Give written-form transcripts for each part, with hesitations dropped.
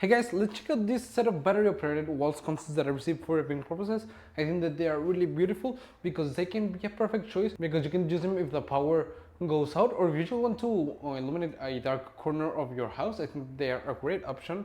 Hey guys, let's check out this set of battery operated wall sconces that I received for repaint purposes. I think that they are really beautiful because they can be a perfect choice because you can use them if the power goes out, or if you just want to illuminate a dark corner of your house. I think they are a great option.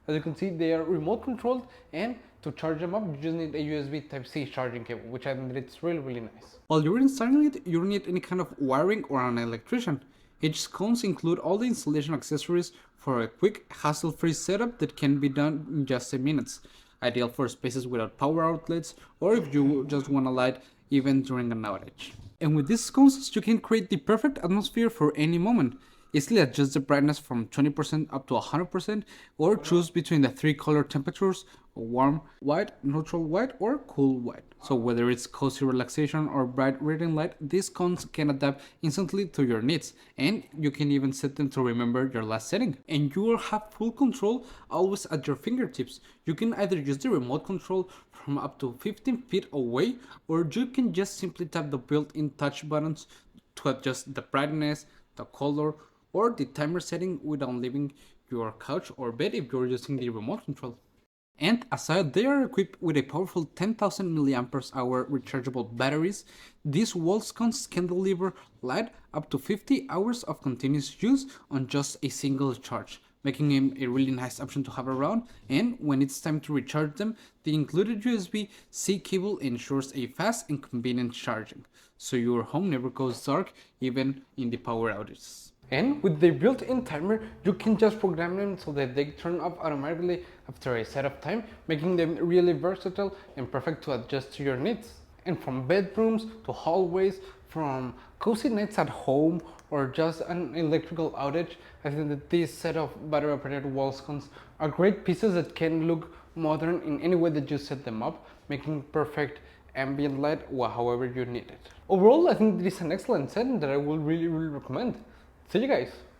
As you can see, they are remote controlled, and to charge them up you just need a USB Type-C charging cable, which I think that it's really nice. While you're installing it, you don't need any kind of wiring or an electrician. Each sconce include all the installation accessories for a quick, hassle-free setup that can be done in just 10 minutes. Ideal for spaces without power outlets, or if you just want to light even during an outage. And with these sconces, you can create the perfect atmosphere for any moment. Easily adjust the brightness from 20% up to 100%, or choose between the three color temperatures: warm white, neutral white, or cool white. So whether it's cozy relaxation or bright reading light, these cones can adapt instantly to your needs, and you can even set them to remember your last setting. And you will have full control always at your fingertips. You can either use the remote control from up to 15 feet away, or you can just simply tap the built-in touch buttons to adjust the brightness, the color, or the timer setting without leaving your couch or bed if you're using the remote control. And aside, they are equipped with a powerful 10,000 mAh rechargeable batteries. These wall sconces can deliver light up to 50 hours of continuous use on just a single charge, making them a really nice option to have around. And when it's time to recharge them, the included USB-C cable ensures a fast and convenient charging, so your home never goes dark even in the power outages. And with the built-in timer, you can just program them so that they turn off automatically after a set of time, making them really versatile and perfect to adjust to your needs. And from bedrooms to hallways, from cozy nights at home, or just an electrical outage, I think that this set of battery-operated wall sconces are great pieces that can look modern in any way that you set them up, making perfect ambient light however you need it. Overall, I think this is an excellent set that I will really recommend. See you guys!